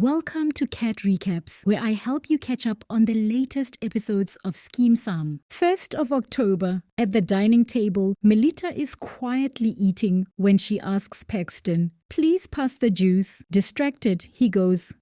Welcome to Cat Recaps, where I help you catch up on the latest episodes of Skeem Saam. 1st of October, at the dining table, Melita is quietly eating when she asks Paxton, "Please pass the juice." Distracted, he goes,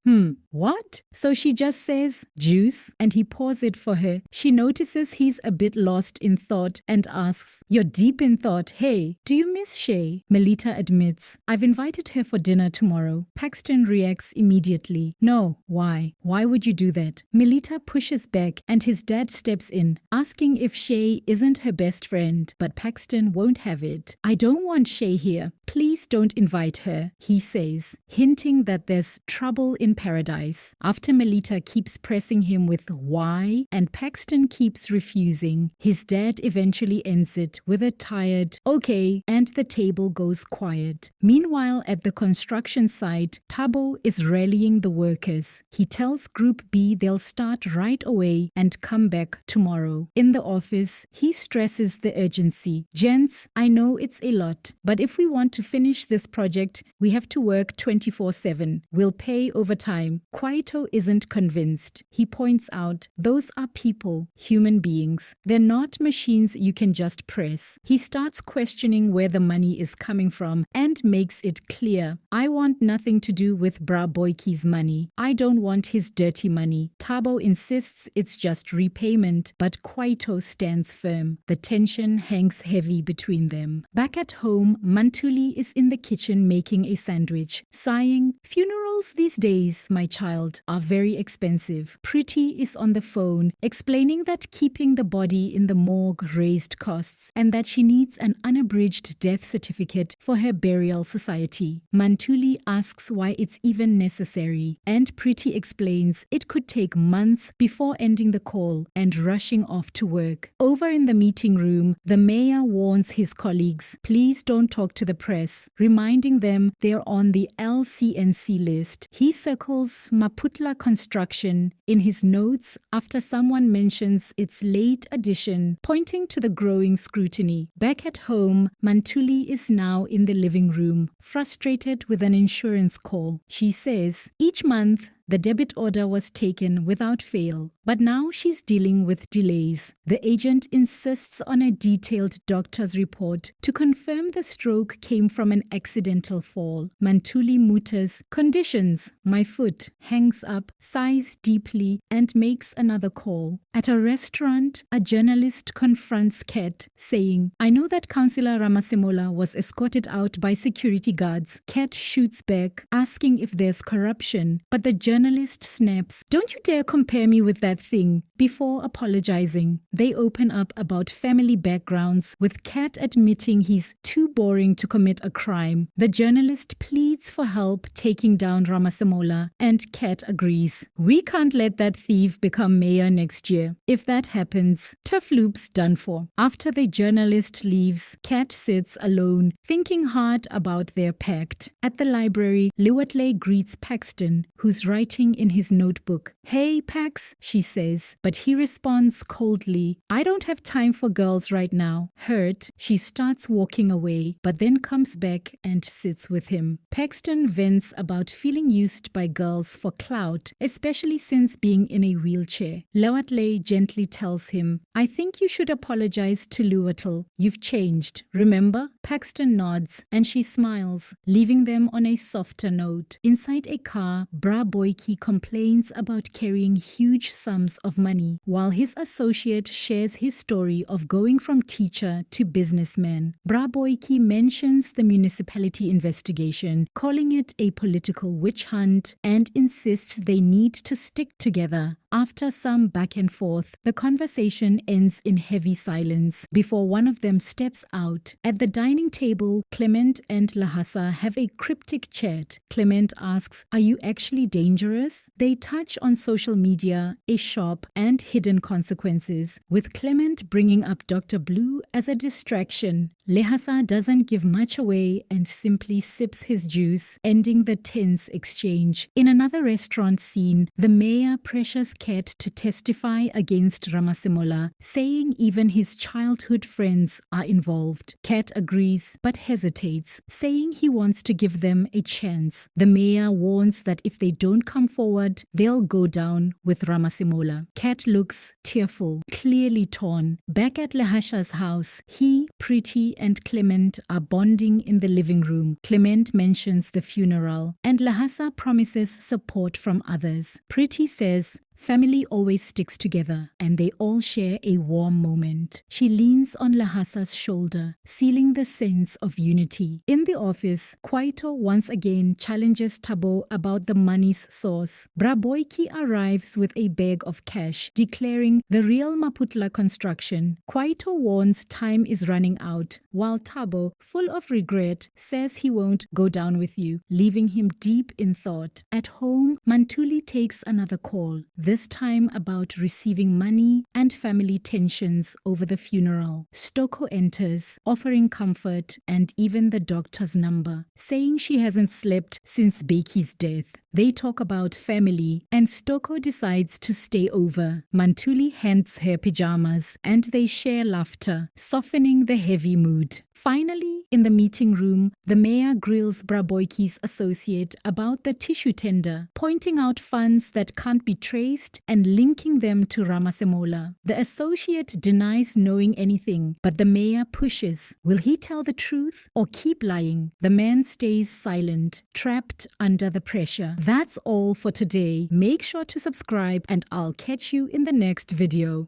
what? So she just says, "Juice," and he pours it for her. She notices he's a bit lost in thought and asks, "You're deep in thought. Hey, do you miss Shay?" Melita admits, "I've invited her for dinner tomorrow." Paxton reacts immediately. "No, why? Why would you do that?" Melita pushes back and his dad steps in, asking if Shay isn't her best friend, but Paxton won't have it. "I don't want Shay here. Please don't invite her," he says, hinting that there's trouble in paradise. After Melita keeps pressing him with why and Paxton keeps refusing, his dad eventually ends it with a tired "okay" and the table goes quiet. Meanwhile, at the construction site, Thabo is rallying the workers. He tells Group B they'll start right away and come back tomorrow. In the office, he stresses the urgency. "Gents, I know it's a lot, but if we want to finish this project, we have to work 24/7. We'll pay overtime." Kwaito isn't convinced. He points out, those are people, human beings. They're not machines you can just press. He starts questioning where the money is coming from and makes it clear, "I want nothing to do with Bra Boyke's money. I don't want his dirty money." Thabo insists it's just repayment, but Kwaito stands firm. The tension hangs heavy between them. Back at home, Mantuli is in the kitchen making a sandwich, sighing, "Funerals these days, my child, are very expensive." Pretty is on the phone, explaining that keeping the body in the morgue raised costs and that she needs an unabridged death certificate for her burial society. Mantuli asks why it's even necessary, and Pretty explains it could take months before ending the call and rushing off to work. Over in the meeting room, the mayor warns his colleagues, "Please don't talk to the press," reminding them they're on the LCNC list. He circles Maputla Construction in his notes after someone mentions its late addition, pointing to the growing scrutiny. Back at home, Mantuli is now in the living room, frustrated with an insurance call. She says, each month, the debit order was taken without fail, but now she's dealing with delays. The agent insists on a detailed doctor's report to confirm the stroke came from an accidental fall. Mantuli mutters, "Conditions, my foot," hangs up, sighs deeply, and makes another call. At a restaurant, a journalist confronts Kat, saying, "I know that Councillor Ramasemola was escorted out by security guards." Kat shoots back, asking if there's corruption, but the journalist snaps, "Don't you dare compare me with that thing," before apologizing. They open up about family backgrounds, with Kat admitting he's too boring to commit a crime. The journalist pleads for help taking down Ramasemola, and Kat agrees. "We can't let that thief become mayor next year. If that happens, Tufloop's done for." After the journalist leaves, Kat sits alone, thinking hard about their pact. At the library, Luatle greets Paxton, who's writing in his notebook. "Hey, Pax," she says, but he responds coldly, "I don't have time for girls right now." Hurt, she starts walking away, but then comes back and sits with him. Paxton vents about feeling used by girls for clout, especially since being in a wheelchair. Luatle gently tells him, "I think you should apologize to Luatle. You've changed, remember?" Paxton nods, and she smiles, leaving them on a softer note. Inside a car, Bra Boyke complains about carrying huge sums of money, while his associate shares his story of going from teacher to businessman. Bra Boyke mentions the municipality investigation, calling it a political witch hunt, and insists they need to stick together. After some back and forth, the conversation ends in heavy silence before one of them steps out. At the dining table, Clement and Lahasa have a cryptic chat. Clement asks, "Are you actually dangerous?" They touch on social media, a shop, and hidden consequences, with Clement bringing up Dr. Blue as a distraction. Lehasa doesn't give much away and simply sips his juice, ending the tense exchange. In another restaurant scene, the mayor pressures Kat to testify against Ramasimola, saying even his childhood friends are involved. Kat agrees but hesitates, saying he wants to give them a chance. The mayor warns that if they don't come forward, they'll go down with Ramasimola. Kat looks tearful, clearly torn. Back at Lehasha's house, he, Preeti, and Clement are bonding in the living room. Clement mentions the funeral, and Lehasa promises support from others. Preeti says family always sticks together, and they all share a warm moment. She leans on Lehasa's shoulder, sealing the sense of unity. In the office, Kwaito once again challenges Thabo about the money's source. Braboiki arrives with a bag of cash, declaring the real Maputla construction. Kwaito warns time is running out, while Thabo, full of regret, says he won't go down with you, leaving him deep in thought. At home, Mantuli takes another call, this time about receiving money and family tensions over the funeral. Stoko enters, offering comfort and even the doctor's number, saying she hasn't slept since Bakey's death. They talk about family, and Stoko decides to stay over. Mantuli hands her pajamas, and they share laughter, softening the heavy mood. Finally, in the meeting room, the mayor grills Braboiki's associate about the tissue tender, pointing out funds that can't be traced and linking them to Ramasimola. The associate denies knowing anything, but the mayor pushes. Will he tell the truth or keep lying? The man stays silent, trapped under the pressure. That's all for today. Make sure to subscribe, and I'll catch you in the next video.